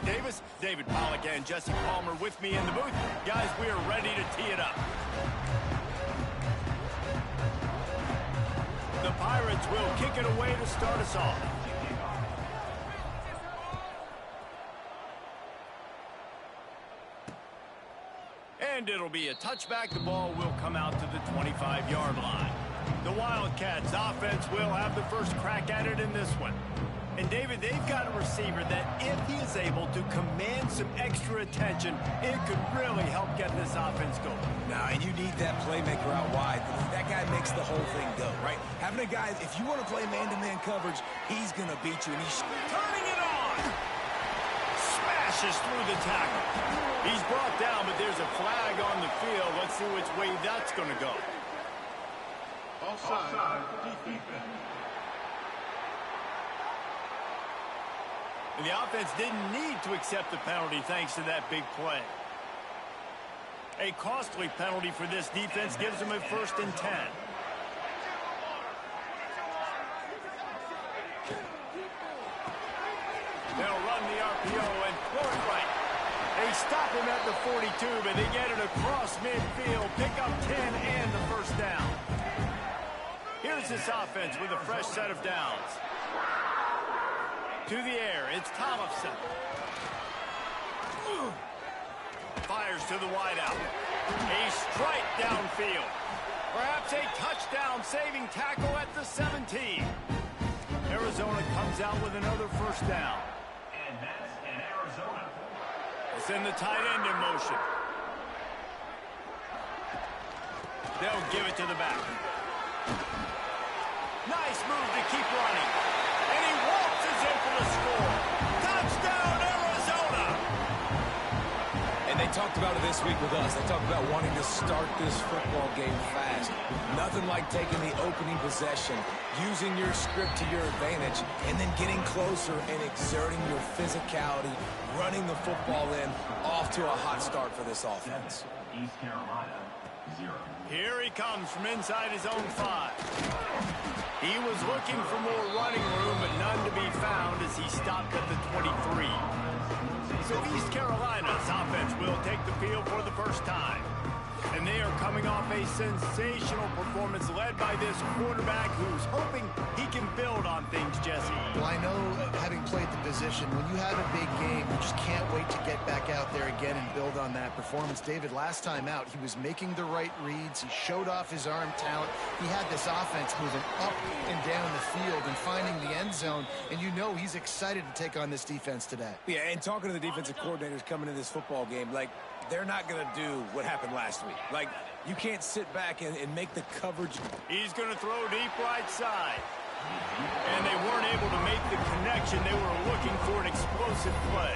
Davis, David Pollack, and Jesse Palmer with me in the booth. Guys, we are ready to tee it up. The Pirates will kick it away to start us off. And it'll be a touchback. The ball will come out to the 25-yard line. The Wildcats offense will have the first crack at it in this one. And, David, they've got a receiver that if he is able to command some extra attention, it could really help get this offense going. Now, and you need that playmaker out wide. That guy makes the whole thing go, right? Having a guy, if you want to play man-to-man coverage, he's going to beat you. And he's turning it on. Smashes through the tackle. He's brought down, but there's a flag on the field. Let's see which way that's going to go. Offside, defense. And the offense didn't need to accept the penalty thanks to that big play. A costly penalty for this defense gives them a 1st and 10. They'll run the RPO and throw it right. They stop him at the 42, but they get it across midfield, pick up 10 and the 1st down. Here's this offense with a fresh set of downs. To the air, it's Thompson. Fires to the wideout. A strike downfield. Perhaps a touchdown-saving tackle at the 17. Arizona comes out with another 1st down. And that's an Arizona. It's in the tight end in motion. They'll give it to the back. Nice move to keep running. And he waltzes in for the score. Touchdown, Arizona! And they talked about it this week with us. They talked about wanting to start this football game fast. Nothing like taking the opening possession, using your script to your advantage, and then getting closer and exerting your physicality, running the football in, off to a hot start for this offense. East Carolina, 0. Here he comes from inside his own 5. He was looking for more running room, but none to be found as he stopped at the 23. So East Carolina's offense will take the field for the first time. And they are coming off a sensational performance led by this quarterback who's hoping he can build on things, Jesse. Well, I know, having played the position, when you have a big game, you just can't wait to get back out there again and build on that performance. David, last time out, he was making the right reads. He showed off his arm talent. He had this offense moving up and down the field and finding the end zone. And you know he's excited to take on this defense today. Yeah, and talking to the defensive coordinators coming into this football game, like, they're not going to do what happened last week. Like, you can't sit back and make the coverage. He's going to throw deep right side. And they weren't able to make the connection. They were looking for an explosive play.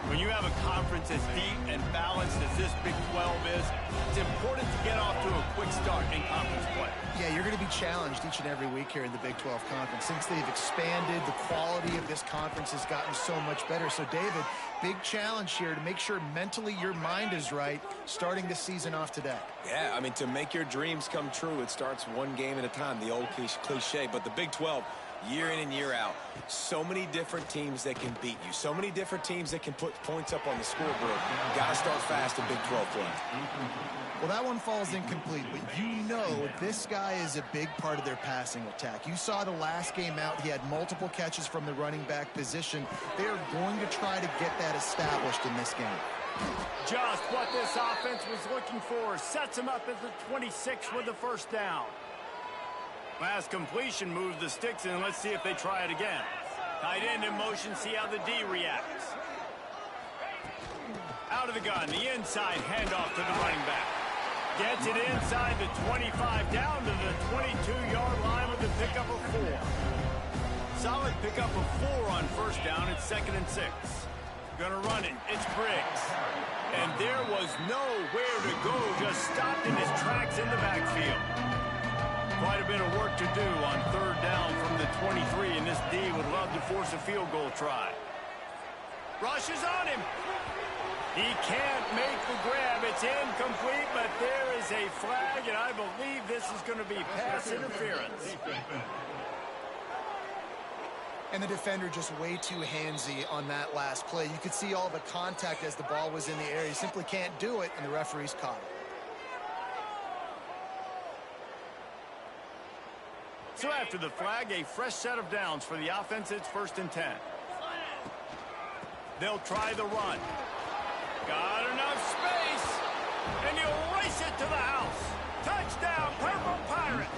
When you have a conference as deep and balanced as this Big 12 is, it's important to get off to a quick start in conference play. Yeah, you're going to be challenged each and every week here in the Big 12 Conference. Since they've expanded, the quality of this conference has gotten so much better. So, David, big challenge here to make sure mentally your mind is right starting this season off today. Yeah, I mean, to make your dreams come true, it starts one game at a time, the old cliche. But the Big 12, year in and year out, so many different teams that can beat you, so many different teams that can put points up on the scoreboard. You got to start fast in Big 12 play. Well, that one falls incomplete, but you know this guy is a big part of their passing attack. You saw the last game out, he had multiple catches from the running back position. They are going to try to get that established in this game. Just what this offense was looking for. Sets him up at the 26 with the 1st down. Last completion moves the sticks in. Let's see if they try it again. Tight end in motion, see how the D reacts. Out of the gun, the inside handoff to the running back. Gets it inside the 25, down to the 22-yard line with the pickup of 4. Solid pickup of 4 on 1st down. It's 2nd and 6. Gonna run it. It's Briggs. And there was nowhere to go. Just stopped in his tracks in the backfield. Quite a bit of work to do on 3rd down from the 23, and this D would love to force a field goal try. Rushes on him. He can't make the grab. It's incomplete, but there is a flag, and I believe this is going to be pass interference. And the defender just way too handsy on that last play. You could see all the contact as the ball was in the air. He simply can't do it, and the referee's caught it. So after the flag, a fresh set of downs for the offense. It's 1st and 10. They'll try the run. Got enough space, and he'll race it to the house. Touchdown, Purple Pirates.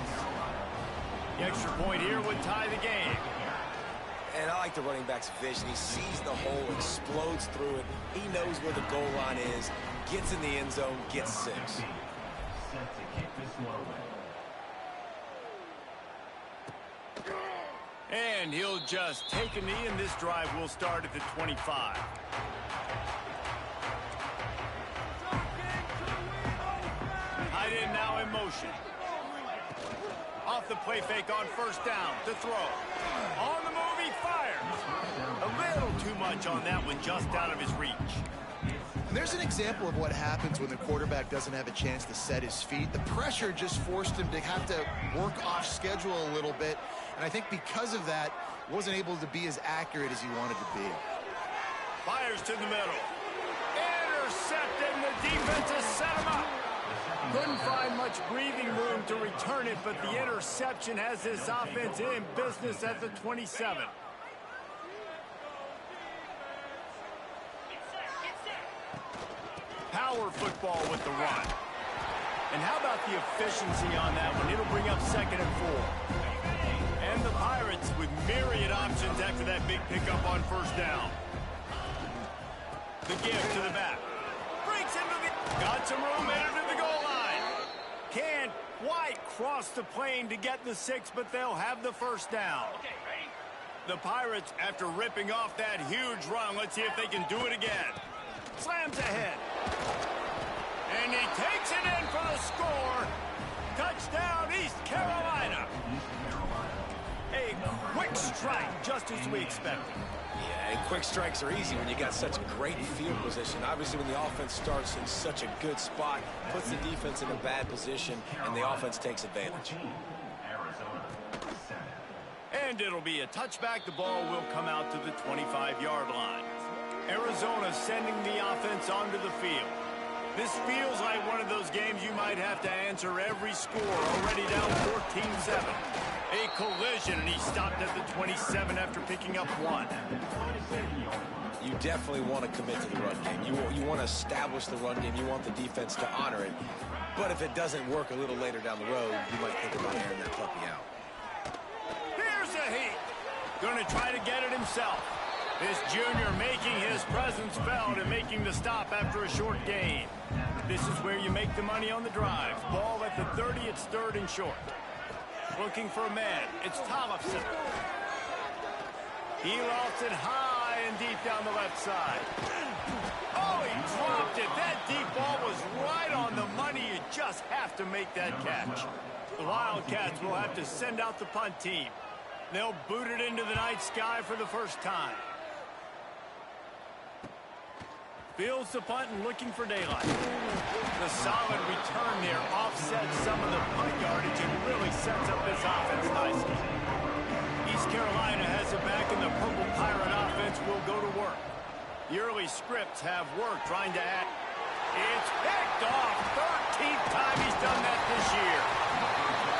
The extra point here would tie the game. And I like the running back's vision. He sees the hole, explodes through it. He knows where the goal line is, gets in the end zone, gets 6. Set to kick this one away. And he'll just take a knee, and this drive will start at the 25. Tight end now in motion. Off the play fake on 1st down to throw. On the move, he fires. A little too much on that one, just out of his reach. And there's an example of what happens when the quarterback doesn't have a chance to set his feet. The pressure just forced him to have to work off schedule a little bit. And I think because of that, wasn't able to be as accurate as he wanted to be. Fires to the middle. Intercepted, and the defense has set him up. Couldn't find much breathing room to return it, but the interception has this offense in business at the 27. Power football with the run. And how about the efficiency on that one? It'll bring up 2nd and 4. And the Pirates with myriad options after that big pickup on 1st down. The give to the back. Breaks into the... Got some room, headed to the goal line. Can't quite cross the plane to get the 6, but they'll have the 1st down. The Pirates, after ripping off that huge run, let's see if they can do it again. Slams ahead. And he takes it in for the score. Touchdown, East Carolina. A quick strike, just as we expected. Yeah, and quick strikes are easy when you got such great field position. Obviously, when the offense starts in such a good spot, puts the defense in a bad position, and the offense takes advantage. Arizona, 7. And it'll be a touchback. The ball will come out to the 25-yard line. Arizona sending the offense onto the field. This feels like one of those games you might have to answer every score. Already down 14-7. A collision, and he stopped at the 27 after picking up 1. You definitely want to commit to the run game. You want to establish the run game. You want the defense to honor it. But if it doesn't work a little later down the road, you might think about airing that puppy out. Here's a heat. Going to try to get it himself. This junior making his presence felt and making the stop after a short gain. This is where you make the money on the drive. Ball at the 30, it's 3rd and short. Looking for a man, it's Tollefson. He lofts it high and deep down the left side. Oh, he dropped it. That deep ball was right on the money. You just have to make that catch. The Wildcats will have to send out the punt team. They'll boot it into the night sky for the 1st time. Fields the punt and looking for daylight. The solid return there offsets some of the punt yardage and really sets up this offense nicely. East Carolina has it back, and the Purple Pirate offense will go to work. The early scripts have worked trying to add. It's picked off. 13th time he's done that this year.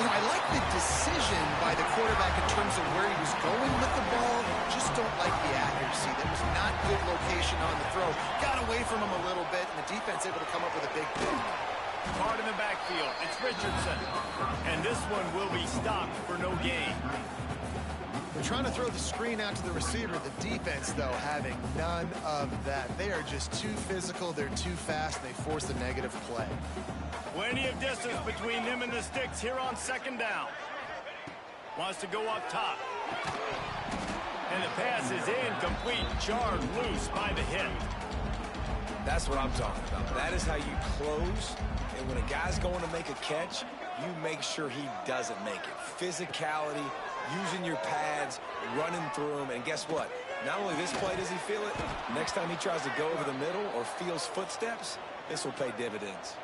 You know, I like the decision by the quarterback in terms of where he was going with the ball. Just don't like the accuracy. That was not good location on the throw. Got away from him a little bit, and the defense able to come up with a big pick. Hard in the backfield. It's Richardson. And this one will be stopped for no gain. They're trying to throw the screen out to the receiver. The defense, though, having none of that. They are just too physical. They're too fast. And they force the negative play. Plenty of distance between them and the sticks here on 2nd down. Wants to go up top. And the pass is incomplete, jarred loose by the hit. That's what I'm talking about. That is how you close. And when a guy's going to make a catch, you make sure he doesn't make it. Physicality, using your pads, running through them. And guess what? Not only this play does he feel it, next time he tries to go over the middle or feels footsteps, this will pay dividends.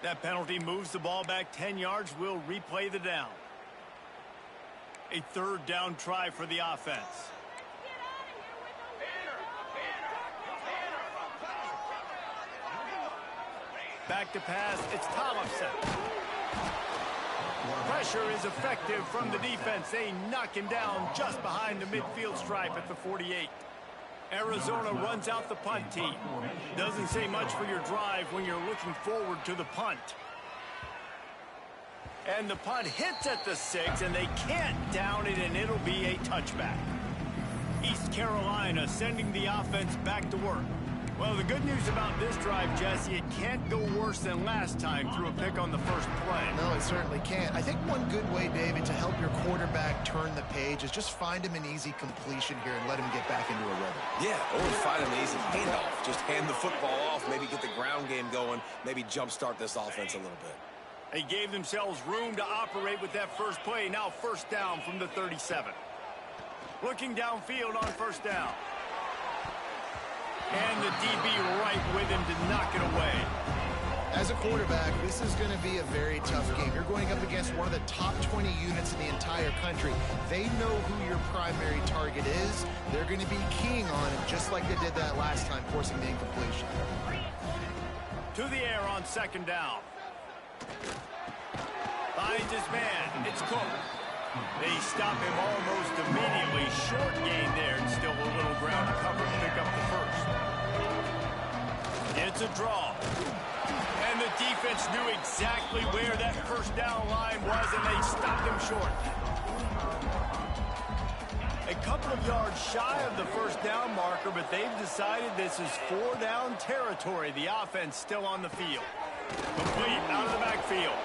That penalty moves the ball back 10 yards. We'll replay the down. A third down try for the offense. Back to pass. It's Tollefson. Pressure is effective from the defense. They knock him down just behind the midfield stripe at the 48. Arizona runs out the punt team. Doesn't say much for your drive when you're looking forward to the punt. And the punt hits at the 6, and they can't down it, and it'll be a touchback. East Carolina sending the offense back to work. Well, the good news about this drive, Jesse, it can't go worse than last time through a pick on the first play. No, it certainly can't. I think one good way, David, to help your quarterback turn the page is just find him an easy completion here and let him get back into a rhythm. Yeah, or find an easy handoff. Just hand the football off, maybe get the ground game going, maybe jumpstart this offense a little bit. They gave themselves room to operate with that first play. Now first down from the 37. Looking downfield on first down. And the DB right with him to knock it away. As a quarterback, this is going to be a very tough game. You're going up against one of the top 20 units in the entire country. They know who your primary target is. They're going to be keying on him, just like they did that last time, forcing the incompletion. To the air on second down. Finds his man. It's Cook. They stop him almost immediately. Short gain there, and still a little ground to cover to pick up the first. It's a draw. And the defense knew exactly where that first down line was, and they stopped him short. A couple of yards shy of the first down marker, but they've decided this is 4-down territory. The offense still on the field. Complete out of the backfield.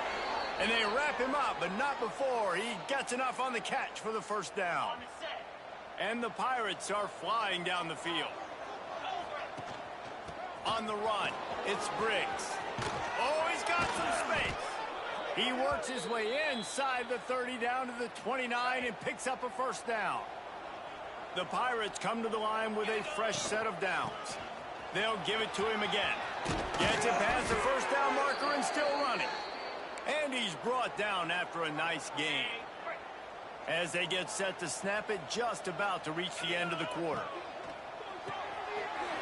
And they wrap him up, but not before he gets enough on the catch for the first down. And the Pirates are flying down the field. On the run, it's Briggs. Oh, he's got some space. He works his way inside the 30 down to the 29 and picks up a first down. The Pirates come to the line with a fresh set of downs. They'll give it to him again. Gets it past the first down marker and still running. And he's brought down after a nice gain. As they get set to snap it, just about to reach the end of the quarter.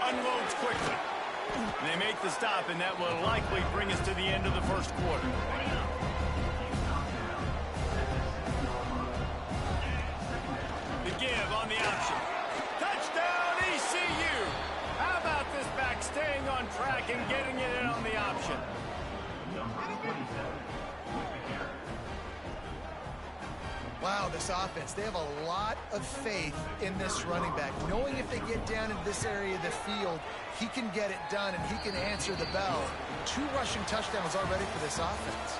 Unloads quickly. They make the stop, and that will likely bring us to the end of the first quarter. The give on the option. Touchdown, ECU! How about this back staying on track and getting it in on the option? Wow, this offense, they have a lot of faith in this running back. Knowing if they get down in this area of the field, he can get it done and he can answer the bell. 2 rushing touchdowns already for this offense.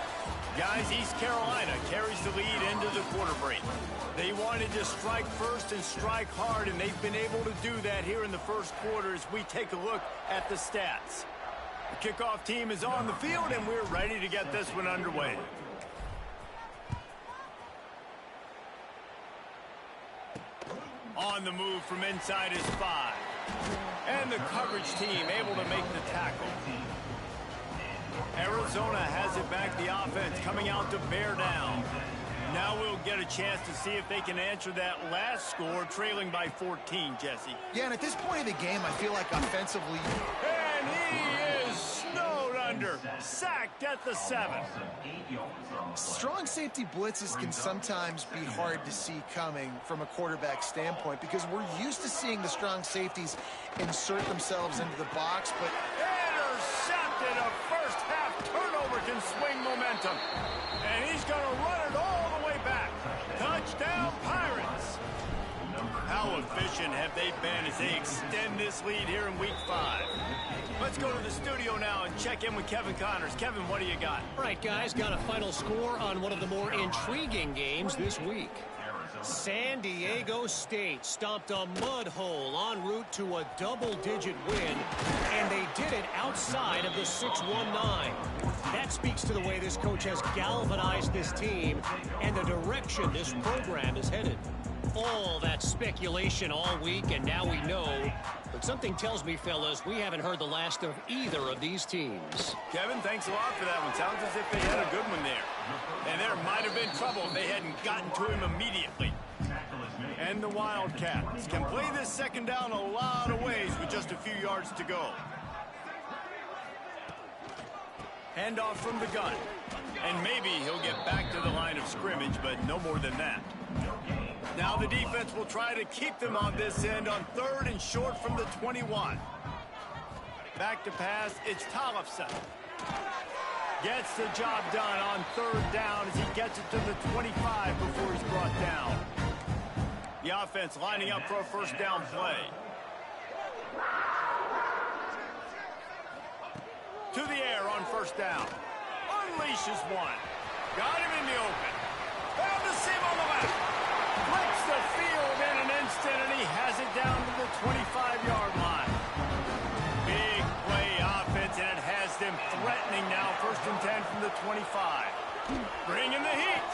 Guys, East Carolina carries the lead into the quarter break. They wanted to strike first and strike hard, and they've been able to do that here in the first quarter as we take a look at the stats. The kickoff team is on the field, and we're ready to get this one underway. On the move from inside is 5. And the coverage team able to make the tackle. Arizona has it back, the offense coming out to bear down. Now we'll get a chance to see if they can answer that last score, trailing by 14, Jesse. Yeah, and at this point of the game, I feel like offensively... And he is snowed under, sacked at the 7. Strong safety blitzes can sometimes be hard to see coming from a quarterback standpoint because we're used to seeing the strong safeties insert themselves into the box, but... Intercepted! A first-half turnover can swing momentum. And he's going to run it all the way back. Touchdown, Pirates! How efficient have they been as they extend this lead here in Week 5? Let's go to the studio now and check in with Kevin Connors. Kevin, what do you got? All right, guys, got a final score on one of the more intriguing games this week. San Diego State stomped a mud hole en route to a double-digit win, and they did it outside of the 6-1-9. That speaks to the way this coach has galvanized this team and the direction this program is headed. all that speculation all week, and now we know. But something tells me, fellas, we haven't heard the last of either of these teams. Kevin, thanks a lot for that one. Sounds as if they had a good one there. And there might have been trouble if they hadn't gotten to him immediately. And the Wildcats can play this second down a lot of ways with just a few yards to go. Handoff from the gun. And maybe he'll get back to the line of scrimmage, but no more than that. Now the defense will try to keep them on this end on 3rd and short from the 21. Back to pass, it's Tollefson. Gets the job done on 3rd down as he gets it to the 25 before he's brought down. The offense lining up for a first down play. To the air on first down. Unleashes one. Got him in the open. Found the seam on the left. Flips the field in an instant, and he has it down to the 25-yard line. Big play offense, and it has them threatening now. 1st and 10 from the 25. Bringing the heat.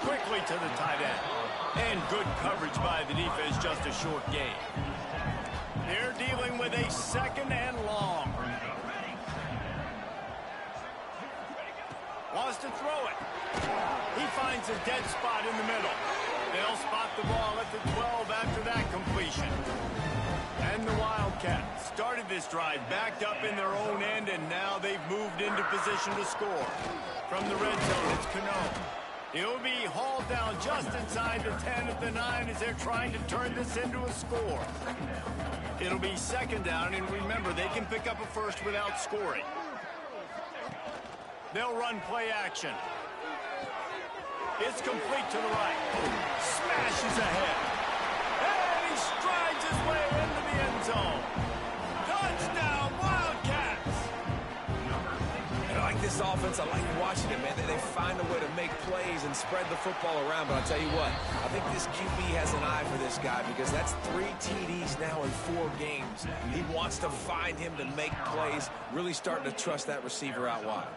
Quickly to the tight end. And good coverage by the defense, just a short gain. They're dealing with a 2nd and long. Wants to throw it. He finds a dead spot in the middle. They'll spot the ball at the 12 after that completion. And the Wildcats started this drive backed up in their own end, and now they've moved into position to score. From the red zone, it's Cano. He'll be hauled down just inside the 10 at the 9 as they're trying to turn this into a score. It'll be 2nd down, and remember, they can pick up a first without scoring. They'll run play action. It's complete to the right. Smashes ahead. And he strides his way into the end zone. Touchdown, Wildcats! And I like this offense. I like watching it, man. They find a way to make plays and spread the football around. But I'll tell you what, I think this QB has an eye for this guy because that's 3 TDs now in 4 games. He wants to find him to make plays, really starting to trust that receiver out wide.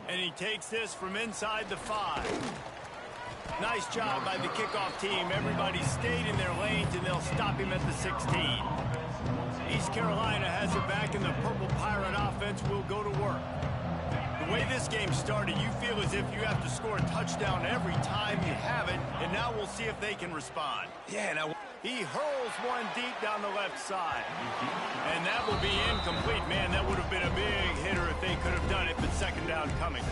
And he takes this from inside the 5. Nice job by the kickoff team. Everybody stayed in their lanes, and they'll stop him at the 16. East Carolina has it back, and the Purple Pirate offense will go to work. The way this game started, you feel as if you have to score a touchdown every time you have it, and now we'll see if they can respond. Yeah, now he hurls one deep down the left side. And that will be incomplete. Man, that would have been a big hitter if they could have done it, but 2nd down coming.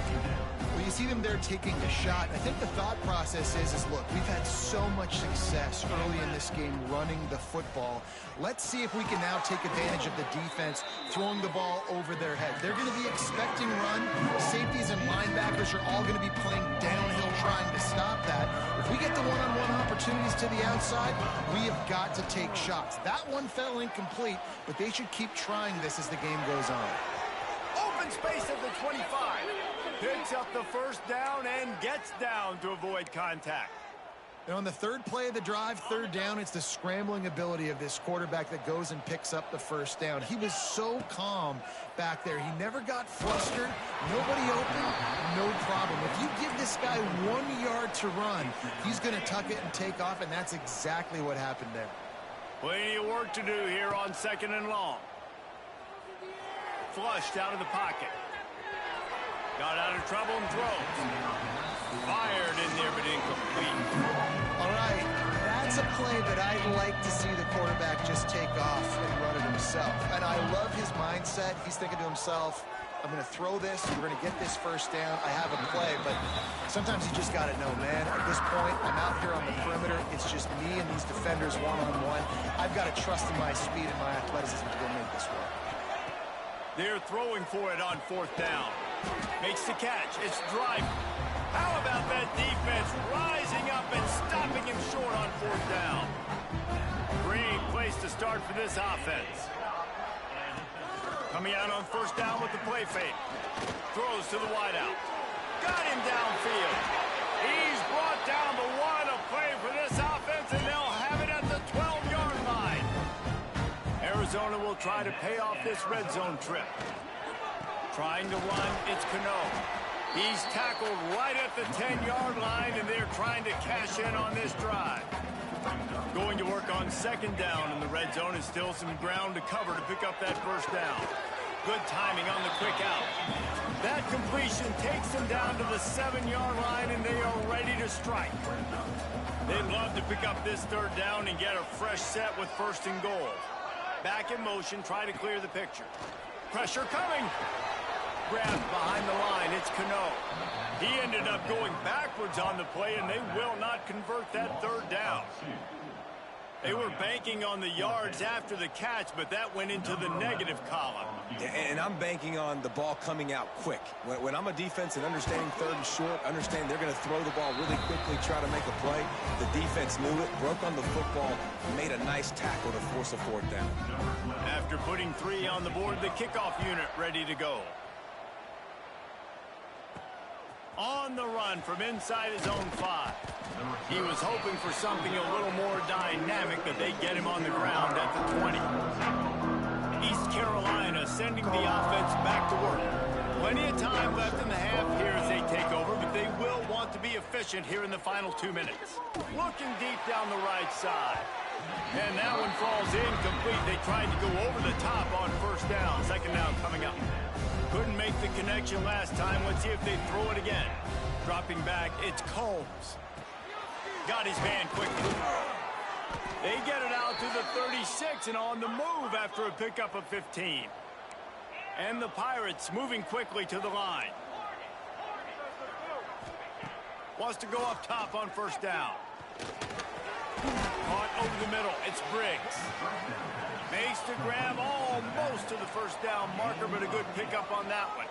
Well, you see them there taking the shot. I think the thought process is look, we've had so much success early in this game running the football. Let's see if we can now take advantage of the defense throwing the ball over their head. They're going to be expecting run. Safeties and linebackers are all going to be playing downhill trying to stop that. If we get the one-on-one opportunities to the outside, we have got to take shots. That one fell incomplete, but they should keep trying this as the game goes on. Open space at the 25. Picks up the first down and gets down to avoid contact. And on the 3rd play of the drive, 3rd down, it's the scrambling ability of this quarterback that goes and picks up the first down. He was so calm back there. He never got flustered. Nobody open, no problem. If you give this guy 1 yard to run, he's going to tuck it and take off, and that's exactly what happened there. Plenty of work to do here on 2nd and long. Flushed out of the pocket. Got out of trouble and throws. Fired in there, but incomplete. All right, that's a play that I'd like to see the quarterback just take off and run it himself. And I love his mindset. He's thinking to himself, I'm going to throw this. We're going to get this first down. I have a play, but sometimes you just got to know, man, at this point, I'm out here on the perimeter. It's just me and these defenders one-on-one. I've got to trust in my speed and my athleticism to go make this work. They're throwing for it on 4th down. Makes the catch. It's driving. How about that defense rising up and stopping him short on 4th down? Great place to start for this offense. Coming out on 1st down with the play fake. Throws to the wideout. Got him downfield. He's brought down the 1, a play for this offense, and they'll have it at the 12-yard line. Arizona will try to pay off this red zone trip. Trying to run, it's Cano. He's tackled right at the 10-yard line, and they're trying to cash in on this drive. Going to work on second down, and the red zone is still some ground to cover to pick up that first down. Good timing on the quick out. That completion takes them down to the 7-yard line, and they are ready to strike. They'd love to pick up this third down and get a fresh set with first and goal. Back in motion, try to clear the picture. Pressure coming. Grabbed behind the line, it's Cano. He ended up going backwards on the play, and they will not convert that third down. They were banking on the yards after the catch, but that went into the negative column. And I'm banking on the ball coming out quick. When I'm a defense and understanding third and short, understand they're going to throw the ball really quickly, try to make a play. The defense knew it, broke on the football, made a nice tackle to force a fourth down. After putting 3 on the board, the kickoff unit ready to go. On the run from inside his own 5. He was hoping for something a little more dynamic, but they get him on the ground at the 20. East Carolina sending the offense back to work. Plenty of time left in the half here as they take over, but they will want to be efficient here in the final 2 minutes. Looking deep down the right side. And that one falls incomplete. They tried to go over the top on first down. Second down coming up. Couldn't make the connection last time. Let's see if they throw it again. Dropping back, it's Combs. Got his man quickly. They get it out to the 36 and on the move after a pickup of 15. And the Pirates moving quickly to the line. Wants to go up top on first down. Caught over the middle. It's Briggs. Makes the grab almost to the first down marker, but a good pickup on that one.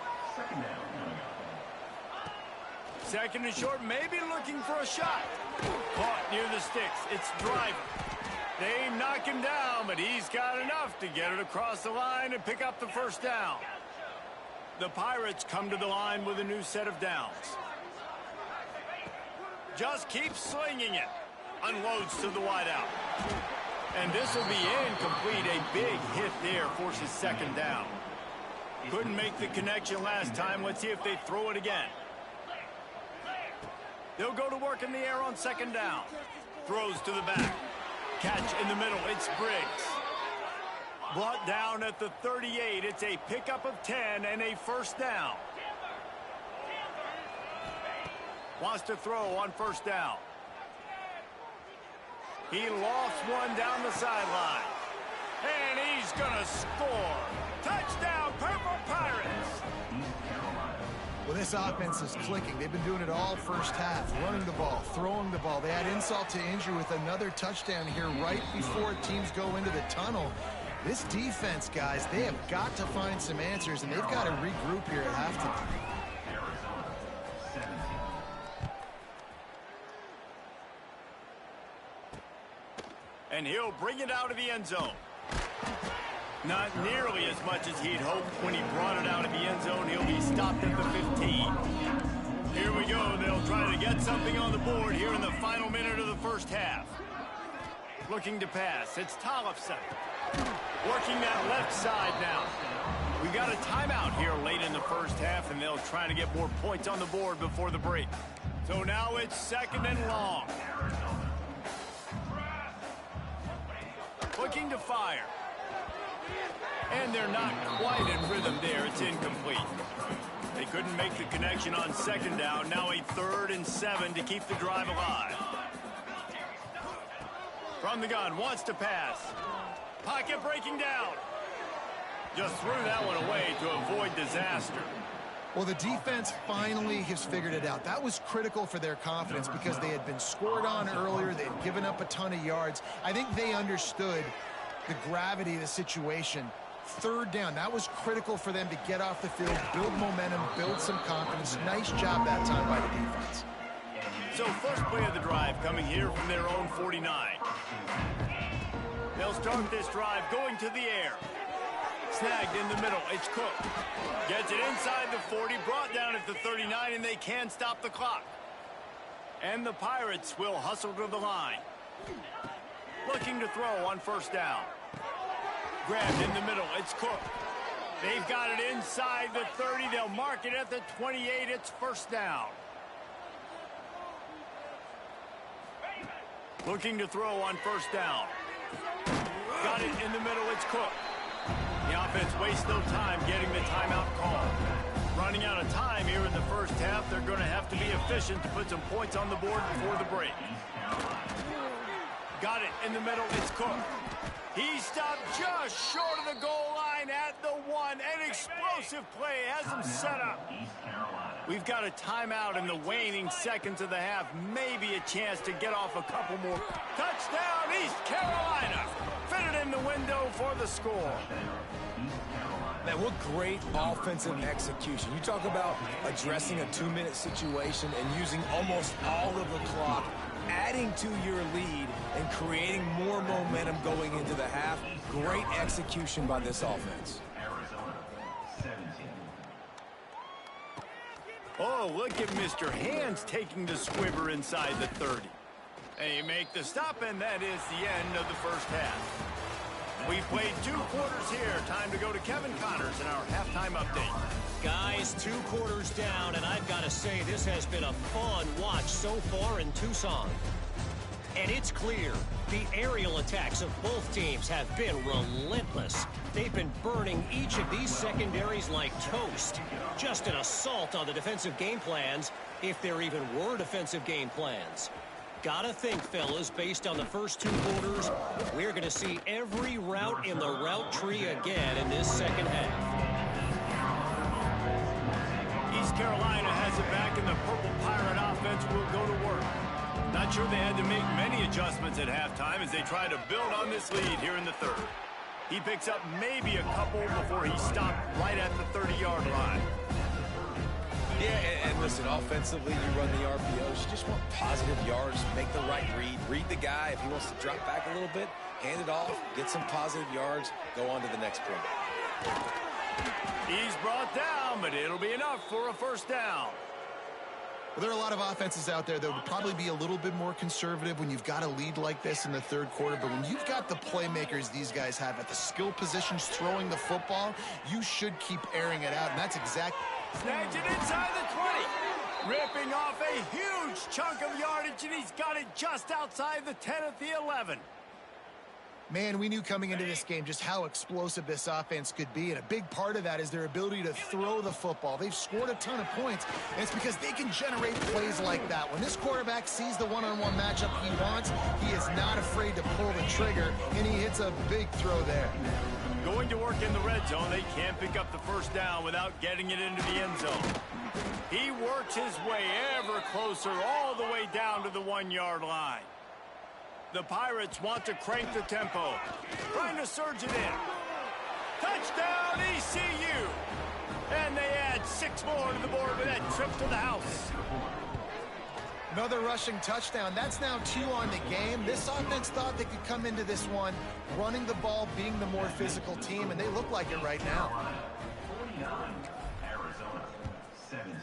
Second and short, maybe looking for a shot. Caught near the sticks. It's Driver. They knock him down, but he's got enough to get it across the line and pick up the first down. The Pirates come to the line with a new set of downs. Just keeps slinging it. Unloads to the wideout. And this will be incomplete. A big hit there forces second down. Couldn't make the connection last time. Let's see if they throw it again. They'll go to work in the air on second down. Throws to the back. Catch in the middle. It's Briggs. Brought down at the 38. It's a pickup of 10 and a first down. Wants to throw on first down. He lost one down the sideline. And he's going to score. Touchdown, Purple Pirates. Well, this offense is clicking. They've been doing it all first half, running the ball, throwing the ball. They had insult to injury with another touchdown here right before teams go into the tunnel. This defense, guys, they have got to find some answers, and they've got to regroup here at halftime. And he'll bring it out of the end zone. Not nearly as much as he'd hoped when he brought it out of the end zone. He'll be stopped at the 15. Here we go. They'll try to get something on the board here in the final minute of the first half. Looking to pass. It's Tollefson. Working that left side now. We got a timeout here late in the first half, and they'll try to get more points on the board before the break. So now it's second and long. Looking to fire. And they're not quite in rhythm there. It's incomplete. They couldn't make the connection on second down. Now a 3rd and 7 to keep the drive alive. From the gun, wants to pass. Pocket breaking down. Just threw that one away to avoid disaster. Well, the defense finally has figured it out. That was critical for their confidence because they had been scored on earlier. They had given up a ton of yards. I think they understood the gravity of the situation. 3rd down, that was critical for them to get off the field, build momentum, build some confidence. Nice job that time by the defense. So first play of the drive coming here from their own 49. They'll start this drive going to the air. Snagged in the middle. It's Cook. Gets it inside the 40, brought down at the 39, and they can stop the clock. And the Pirates will hustle to the line. Looking to throw on first down. Grabbed in the middle. It's Cook. They've got it inside the 30. They'll mark it at the 28. It's first down. Looking to throw on first down. Got it in the middle. It's Cook. The offense wastes no time getting the timeout call. Running out of time here in the first half. They're going to have to be efficient to put some points on the board before the break. Got it in the middle. It's Cook. He stopped just short of the goal line at the 1. An explosive play has him set up. We've got a timeout in the waning seconds of the half. Maybe a chance to get off a couple more. Touchdown, East Carolina. Fitted in the window for the score. Man, what great offensive execution. You talk about addressing a 2-minute situation and using almost all of the clock, adding to your lead and creating more momentum going into the half. Great execution by this offense. Arizona 17. Oh, look at Mr. Hands taking the squiver inside the 30. They make the stop, and that is the end of the first half. We played 2 quarters here. Time to go to Kevin Connors in our halftime update. Guys, 2 quarters down, and I've got to say this has been a fun watch so far in Tucson. And it's clear the aerial attacks of both teams have been relentless. They've been burning each of these secondaries like toast. Just an assault on the defensive game plans, if there even were defensive game plans. Gotta think, fellas, based on the first 2 quarters, we're going to see every route in the route tree again in this second half. East Carolina has it back, and the Purple Pirate offense will go to work. Not sure they had to make many adjustments at halftime as they try to build on this lead here in the third. He picks up maybe a couple before he stopped right at the 30-yard line. Yeah, and listen, offensively, you run the RPOs. You just want positive yards, make the right read the guy. If he wants to drop back a little bit, hand it off, get some positive yards, go on to the next play. He's brought down, but it'll be enough for a first down. Well, there are a lot of offenses out there that would probably be a little bit more conservative when you've got a lead like this in the third quarter. But when you've got the playmakers these guys have at the skill positions throwing the football, you should keep airing it out. And that's exactly... Snatch it inside the 20. Ripping off a huge chunk of yardage, and he's got it just outside the 10 at the 11. Man, we knew coming into this game just how explosive this offense could be, and a big part of that is their ability to throw the football. They've scored a ton of points, and it's because they can generate plays like that. When this quarterback sees the one-on-one matchup he wants, he is not afraid to pull the trigger, and he hits a big throw there. Going to work in the red zone, they can't pick up the first down without getting it into the end zone. He works his way ever closer all the way down to the 1-yard line. The Pirates want to crank the tempo, trying to surge it in. Touchdown, ECU! And they add 6 more to the board with that trip to the house. Another rushing touchdown. That's now 2 on the game. This offense thought they could come into this one running the ball, being the more physical team, and they look like it right now. 49. Arizona 17.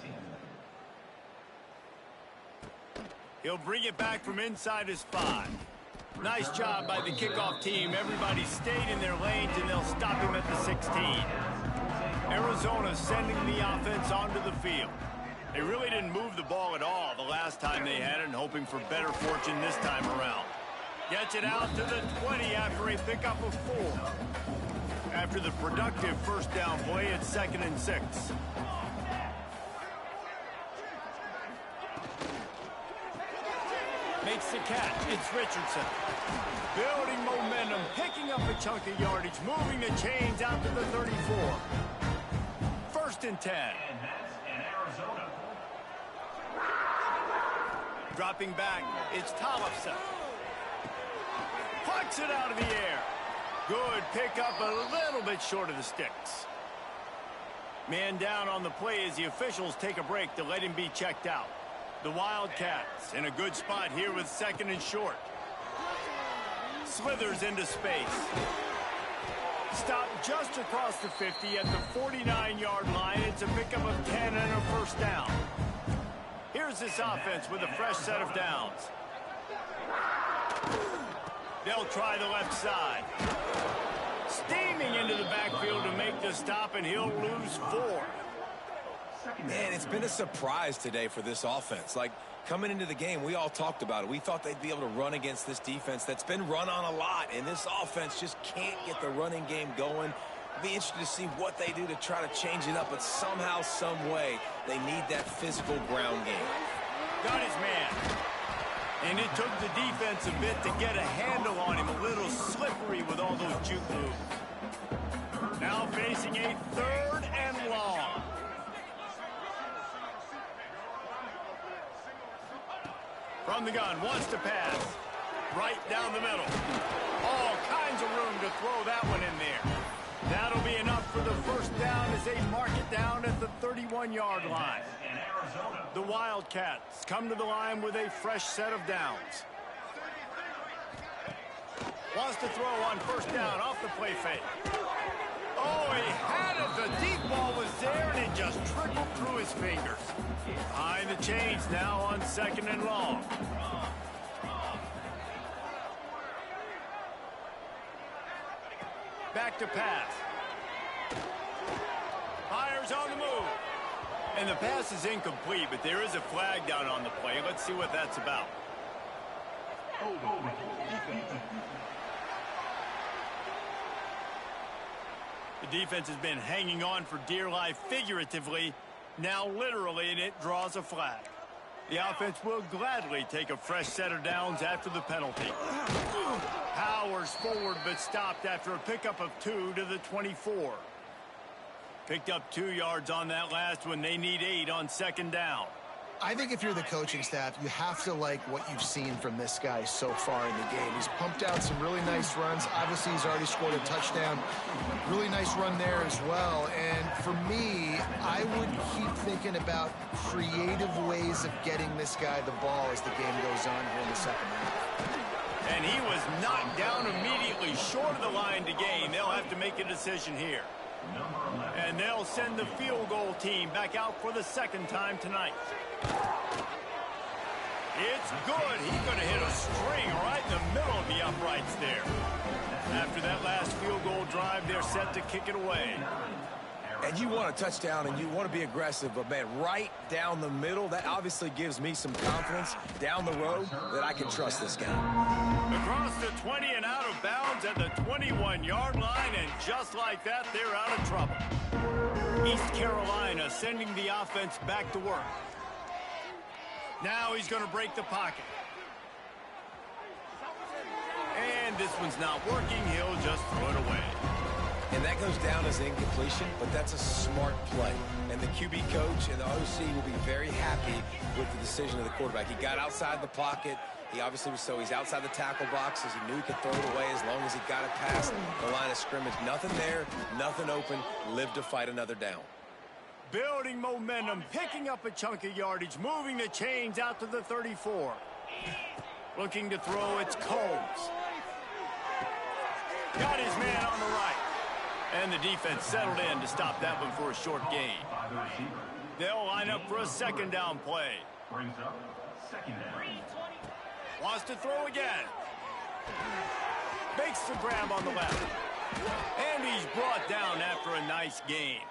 He'll bring it back from inside his 5. Nice job by the kickoff team. Everybody stayed in their lanes, and they'll stop him at the 16. Arizona sending the offense onto the field. They really didn't move the ball at all the last time they had it, and hoping for better fortune this time around. Gets it out to the 20 after a pickup of 4. After the productive first down play, it's 2nd and 6. Makes the catch. It's Richardson. Building momentum, picking up a chunk of yardage, moving the chains out to the 34. 1st and 10. And that's in Arizona. Dropping back, it's Tollefson. Plucks it out of the air. Good pickup, a little bit short of the sticks. Man down on the play as the officials take a break to let him be checked out. The Wildcats in a good spot here with 2nd and short. Slithers into space. Stopped just across the 50 at the 49-yard line. It's a pickup of 10 and a first down. Here's this offense with a fresh set of downs. They'll try the left side. Steaming into the backfield to make the stop, and he'll lose 4. Man, it's been a surprise today for this offense. Like, coming into the game, we all talked about it. We thought they'd be able to run against this defense that's been run on a lot, and this offense just can't get the running game going. I'll be interested to see what they do to try to change it up, but somehow, some way, they need that physical ground game. Got his man. And it took the defense a bit to get a handle on him, a little slippery with all those juke moves. Now facing a 3rd and long. From the gun, wants to pass. Right down the middle. All kinds of room to throw that one in there. That'll be enough for the first down as they mark it down at the 31-yard line. The Wildcats come to the line with a fresh set of downs. Wants to throw on first down off the play fake. Oh, he had it. The deep ball was there, and it just trickled through his fingers. Behind the chains now on 2nd and long. Back to pass. Fires on the move. And the pass is incomplete, but there is a flag down on the play. Let's see what that's about. The defense has been hanging on for dear life figuratively, now literally, and it draws a flag. The offense will gladly take a fresh set of downs after the penalty. Powers forward, but stopped after a pickup of 2 to the 24. Picked up 2 yards on that last one. They need 8 on 2nd down. I think if you're the coaching staff, you have to like what you've seen from this guy so far in the game. He's pumped out some really nice runs. Obviously, he's already scored a touchdown. Really nice run there as well. And for me, I would keep thinking about creative ways of getting this guy the ball as the game goes on here in the second half. And he was knocked down immediately short of the line to gain. They'll have to make a decision here. And they'll send the field goal team back out for the 2nd time tonight. It's good. He's going to hit a string right in the middle of the uprights there. After that last field goal drive, they're set to kick it away. And you want a touchdown and you want to be aggressive, but man, right down the middle, that obviously gives me some confidence down the road that I can trust this guy. Across the 20 and out of bounds at the 21-yard line, and just like that, they're out of trouble. East Carolina sending the offense back to work. Now he's going to break the pocket. And this one's not working. He'll just throw it away. And that goes down as incompletion, but that's a smart play. And the QB coach and the OC will be very happy with the decision of the quarterback. He got outside the pocket. He obviously was he's outside the tackle boxes. He knew he could throw it away as long as he got it past the line of scrimmage. Nothing there, nothing open. Live to fight another down. Building momentum, picking up a chunk of yardage, moving the chains out to the 34. Looking to throw, it's Combs. Got his man on the right. And the defense settled in to stop that one for a short gain. They'll line up for a 2nd down play. Brings up 2nd down. Wants to throw again. Makes the grab on the left. And he's brought down after a nice gain.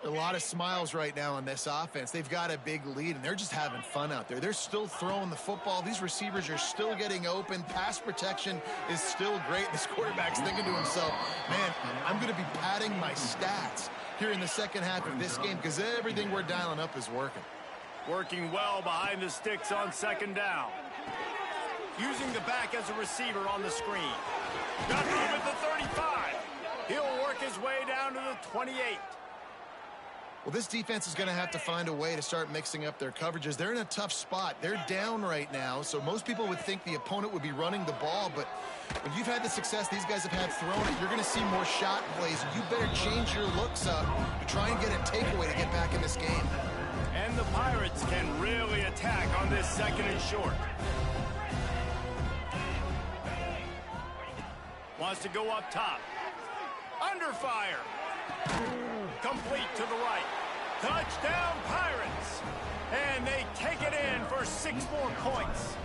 A lot of smiles right now on this offense. They've got a big lead, and they're just having fun out there. They're still throwing the football. These receivers are still getting open. Pass protection is still great. This quarterback's thinking to himself, man, I'm going to be padding my stats here in the second half of this game because everything we're dialing up is working. Working well behind the sticks on 2nd down. Using the back as a receiver on the screen. Got room at the 35. He'll work his way down to the 28. Well, this defense is going to have to find a way to start mixing up their coverages. They're in a tough spot. They're down right now, so most people would think the opponent would be running the ball, but when you've had the success these guys have had throwing it, you're going to see more shot plays. You better change your looks up to try and get a takeaway to get back in this game. And the Pirates can really attack on this 2nd and short. Wants to go up top. Under fire. Complete to the right. Touchdown, Pirates. And they take it in for 6 more points.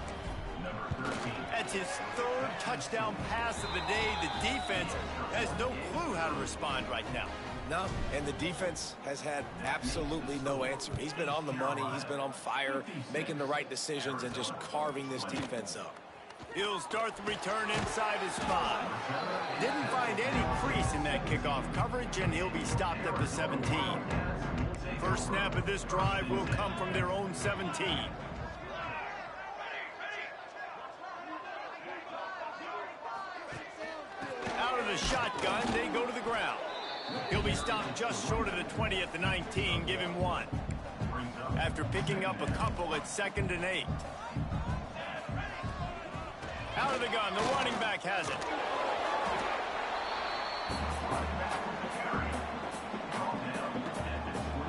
That's his 3rd touchdown pass of the day. The defense has no clue how to respond right now. No, and the defense has had absolutely no answer. He's been on the money, he's been on fire, making the right decisions and just carving this defense up. He'll start the return inside his 5. Didn't find any crease in that kickoff coverage, and he'll be stopped at the 17. First snap of this drive will come from their own 17. Out of the shotgun, they go to the ground. He'll be stopped just short of the 20 at the 19, give him 1. After picking up a couple at 2nd and 8. Out of the gun, the running back has it.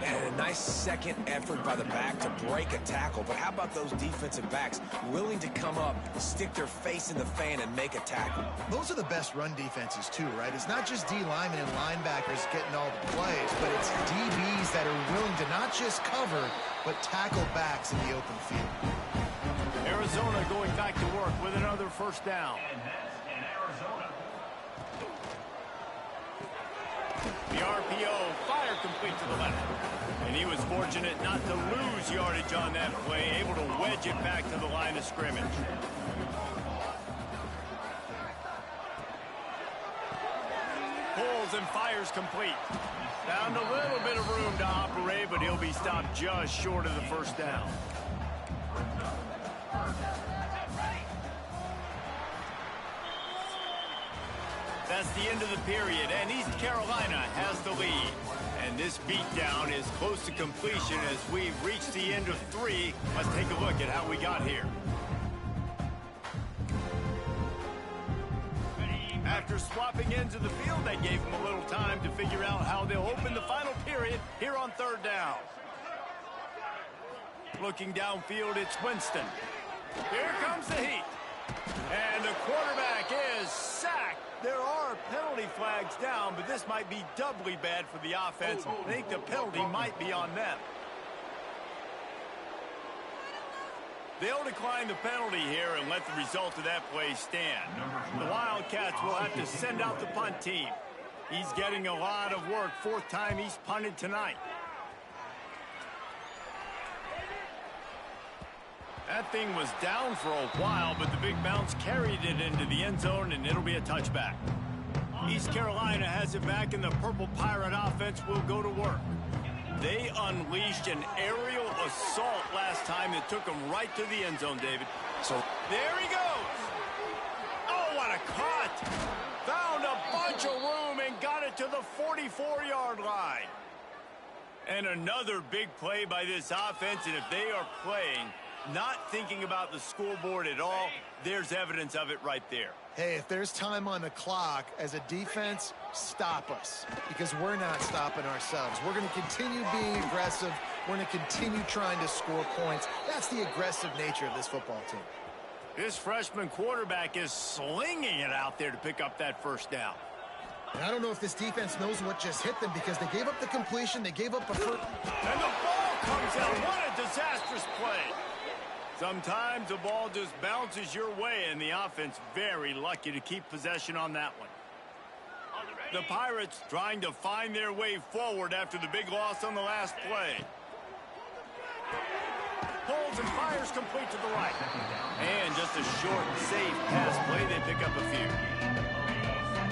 And a nice second effort by the back to break a tackle. But how about those defensive backs willing to come up, stick their face in the fan, and make a tackle? Those are the best run defenses, too, right? It's not just D linemen and linebackers getting all the plays, but it's DBs that are willing to not just cover, but tackle backs in the open field. Arizona going back to work with another first down. The RPO, fire complete to the left. And he was fortunate not to lose yardage on that play, able to wedge it back to the line of scrimmage. Pulls and fires complete. Found a little bit of room to operate, but he'll be stopped just short of the first down. That's the end of the period, and East Carolina has the lead. And this beatdown is close to completion as we've reached the end of 3. Let's take a look at how we got here. After swapping ends of the field, that gave them a little time to figure out how they'll open the final period here on 3rd down. Looking downfield, it's Winston. Here comes the heat. And the quarterback is sacked. There are penalty flags down, but this might be doubly bad for the offense. I think the penalty might be on them. They'll decline the penalty here and let the result of that play stand. The Wildcats will have to send out the punt team. He's getting a lot of work. 4th time he's punted tonight. That thing was down for a while, but the big bounce carried it into the end zone, and it'll be a touchback. East Carolina has it back, and the Purple Pirate offense will go to work. They unleashed an aerial assault last time that took them right to the end zone, David. So there he goes. Oh, what a cut. Found a bunch of room and got it to the 44-yard line. And another big play by this offense, and if they are playing not thinking about the scoreboard at all, there's evidence of it right there. Hey, if there's time on the clock, as a defense, stop us. Because we're not stopping ourselves. We're going to continue being aggressive. We're going to continue trying to score points. That's the aggressive nature of this football team. This freshman quarterback is slinging it out there to pick up that first down. And I don't know if this defense knows what just hit them because they gave up the completion, they gave up a first. And the ball comes out. What a disastrous play. Sometimes the ball just bounces your way, and the offense very lucky to keep possession on that one. The Pirates trying to find their way forward after the big loss on the last play. Pulls and fires complete to the right. And just a short and safe pass play, they pick up a few.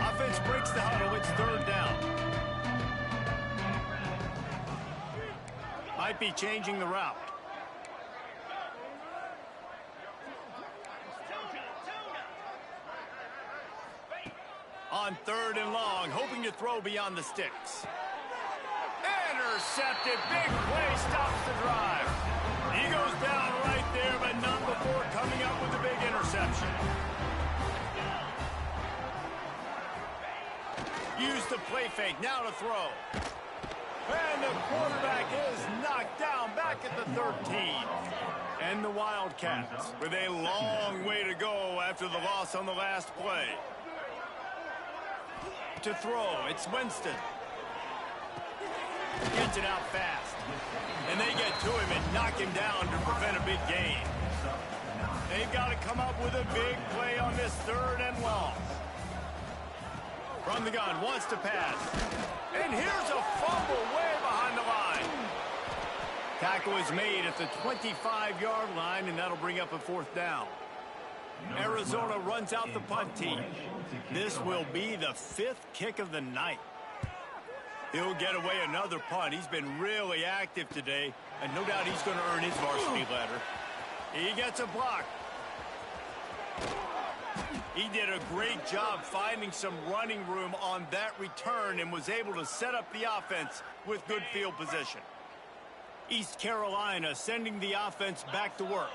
Offense breaks the huddle, it's 3rd down. Might be changing the route. On 3rd and long, hoping to throw beyond the sticks. Intercepted, big play, stops the drive. He goes down right there, but not before coming up with a big interception. Use the play fake, now to throw. And the quarterback is knocked down back at the 13. And the Wildcats with a long way to go after the loss on the last play. To throw, it's Winston. Gets it out fast. And they get to him and knock him down to prevent a big gain. They've got to come up with a big play on this 3rd and long. From the gun, wants to pass. And here's a fumble way behind the line. Tackle is made at the 25-yard line, and that'll bring up a 4th down. Arizona runs out the punt team. This will be the 5th kick of the night. He'll get away another punt. He's been really active today, and no doubt he's going to earn his varsity letter. He gets a block. He did a great job finding some running room on that return and was able to set up the offense with good field position. East Carolina sending the offense back to work.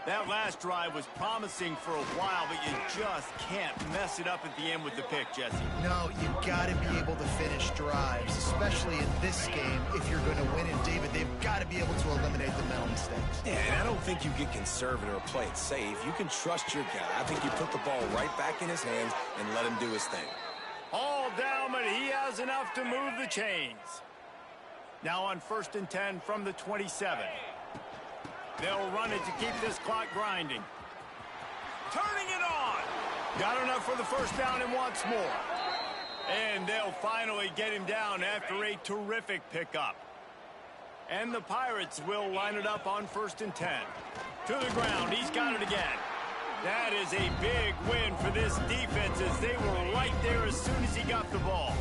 That last drive was promising for a while, but you just can't mess it up at the end with the pick, Jesse. No, you've got to be able to finish drives, especially in this game. If you're going to win it, David, they've got to be able to eliminate the mental mistakes. Yeah, and I don't think you get conservative or play it safe. You can trust your guy. I think you put the ball right back in his hands and let him do his thing. All down, but he has enough to move the chains. Now on 1st and 10 from the 27. They'll run it to keep this clock grinding. Turning it on. Got enough for the 1st down and wants more. And they'll finally get him down after a terrific pickup. And the Pirates will line it up on 1st and 10. To the ground. He's got it again. That is a big win for this defense as they were right there as soon as he got the ball.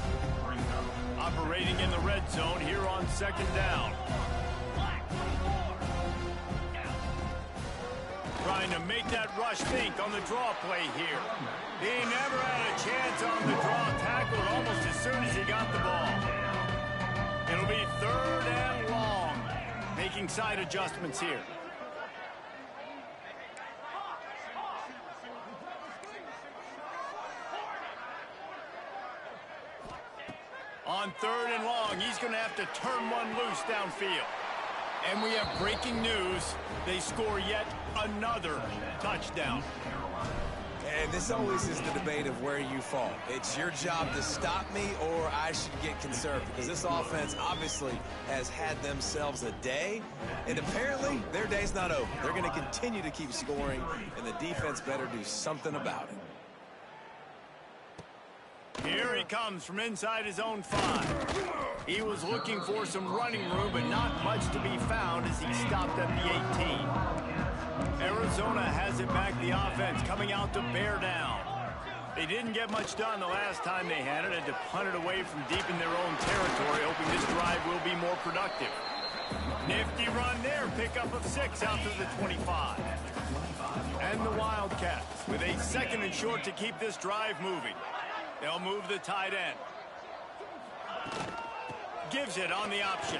Operating in the red zone here on 2nd down. Trying to make that rush think on the draw play here. He never had a chance on the draw, tackled almost as soon as he got the ball. It'll be 3rd and long. Making side adjustments here. On 3rd and long, he's going to have to turn one loose downfield. And we have breaking news. They score yet another touchdown. And this always is the debate of where you fall. It's your job to stop me or I should get conservative, because this offense obviously has had themselves a day, and apparently their day's not over. They're going to continue to keep scoring, and the defense better do something about it. Here he comes from inside his own 5. He was looking for some running room, but not much to be found as he stopped at the 18. Arizona has it back, the offense coming out to bear down. They didn't get much done the last time they had to punt it away from deep in their own territory, hoping this drive will be more productive. Nifty run there, pickup of 6 out to the 25. And the Wildcats with a 2nd and short to keep this drive moving. They'll move the tight end. Gives it on the option.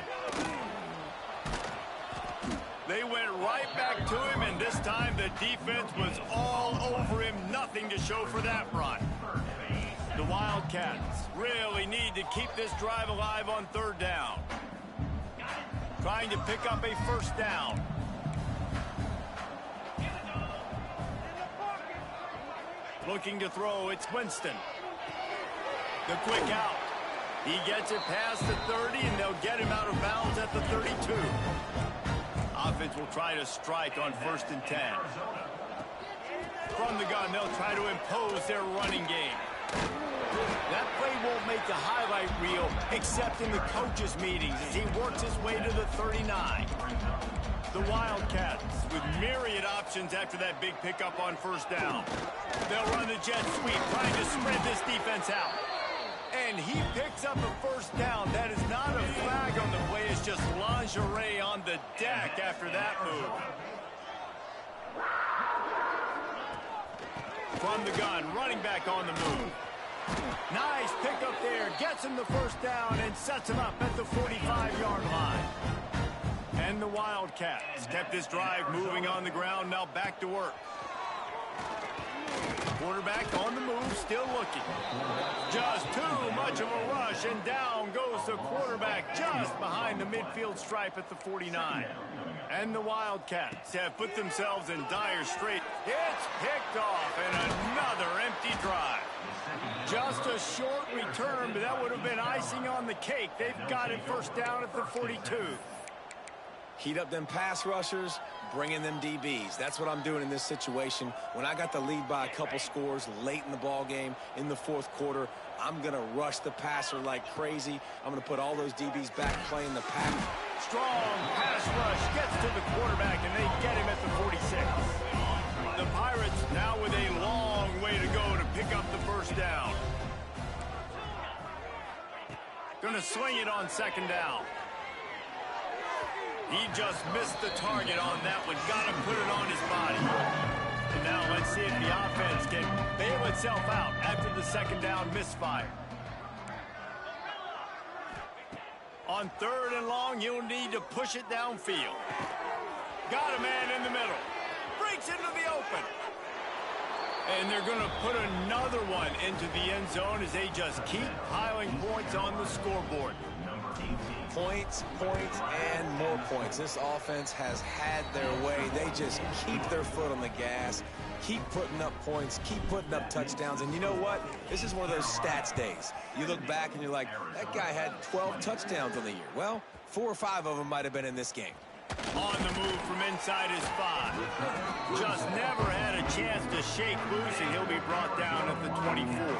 They went right back to him, and this time the defense was all over him. Nothing to show for that run. The Wildcats really need to keep this drive alive on 3rd down. Trying to pick up a 1st down. Looking to throw, it's Winston. The quick out. He gets it past the 30, and they'll get him out of bounds at the 32. Offense will try to strike on 1st and 10. From the gun, they'll try to impose their running game. That play won't make the highlight reel, except in the coaches' meetings as he works his way to the 39. The Wildcats with myriad options after that big pickup on 1st down. They'll run the jet sweep, trying to spread this defense out. And he picks up a 1st down. That is not a flag on the play. It's just lingerie on the deck after that move. From the gun, running back on the move. Nice pickup there. Gets him the 1st down and sets him up at the 45-yard line. And the Wildcats kept this drive moving on the ground. Now back to work. Quarterback on the move, still looking. Just too much of a rush, and down goes the quarterback just behind the midfield stripe at the 49. And the Wildcats have put themselves in dire straits. It's picked off, and another empty drive. Just a short return, but that would have been icing on the cake. They've got it 1st down at the 42. Heat up them pass rushers, bring in them DBs. That's what I'm doing in this situation. When I got the lead by a couple scores late in the ball game, in the fourth quarter, I'm going to rush the passer like crazy. I'm going to put all those DBs back playing the pack. Strong pass rush gets to the quarterback, and they get him at the 46. The Pirates now with a long way to go to pick up the first down. Going to sling it on second down. He just missed the target on that one. Got to put it on his body. And now let's see if the offense can bail itself out after the second down misfire. On third and long, you'll need to push it downfield. Got a man in the middle. Breaks into the open. And they're going to put another one into the end zone as they just keep piling points on the scoreboard. Points, points, and more points. This offense has had their way. They just keep their foot on the gas, keep putting up points, keep putting up touchdowns. And you know what? This is one of those stats days. You look back and you're like, that guy had 12 touchdowns on the year. Well, 4 or 5 of them might have been in this game. On the move from inside his 5. Just never had a chance to shake loose, and he'll be brought down at the 24.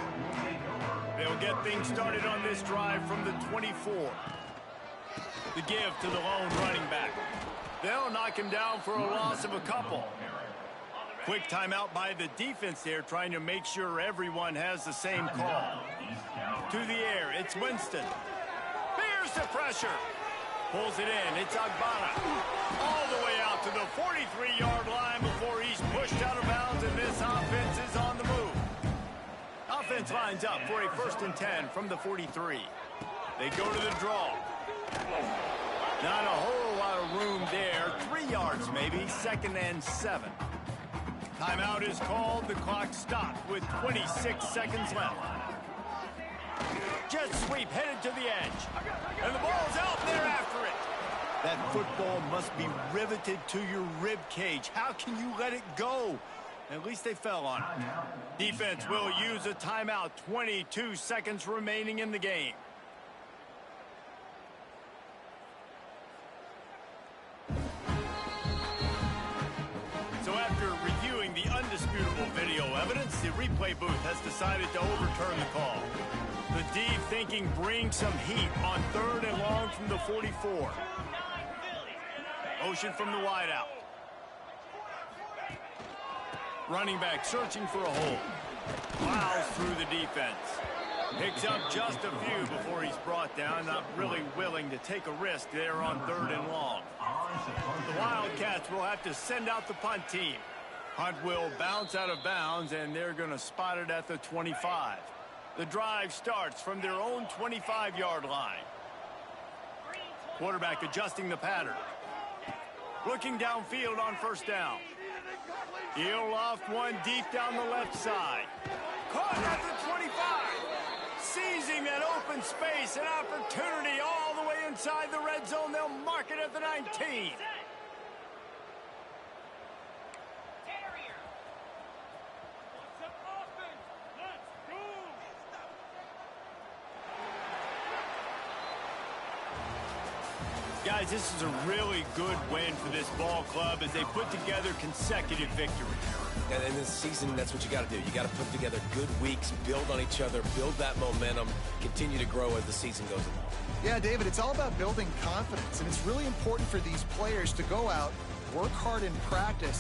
They'll get things started on this drive from the 24. The give to the lone running back. They'll knock him down for a loss of a couple. Quick timeout by the defense there, trying to make sure everyone has the same call. To the air, it's Winston. Here's the pressure. Pulls it in, it's Agbana. All the way out to the 43-yard line before he's pushed out of bounds, and this offense is on the move. Offense lines up for a 1st and 10 from the 43. They go to the draw. Not a whole lot of room there. 3 yards maybe, 2nd and 7. Timeout is called. The clock stopped with 26 seconds left. Jet sweep headed to the edge. And the ball's out there after it. That football must be riveted to your rib cage. How can you let it go? At least they fell on it. Defense will use a timeout. 22 seconds remaining in the game. So after reviewing the undisputable video evidence, the replay booth has decided to overturn the call. The deep thinking brings some heat on 3rd and long from the 44. Motion from the wideout. Running back searching for a hole. Plows through the defense. Picks up just a few before he's brought down. Not really willing to take a risk there on 3rd and long. The Wildcats will have to send out the punt team. Punt will bounce out of bounds, and they're going to spot it at the 25. The drive starts from their own 25-yard line. Quarterback adjusting the pattern. Looking downfield on 1st down. He'll loft one deep down the left side. Caught at the 25. Seizing that open space, an opportunity all the way inside the red zone. They'll mark it at the 19. Guys, this is a really good win for this ball club as they put together consecutive victories. And in this season, that's what you got to do. You got to put together good weeks, build on each other, build that momentum, continue to grow as the season goes along. Yeah, David, it's all about building confidence, and it's really important for these players to go out, work hard in practice,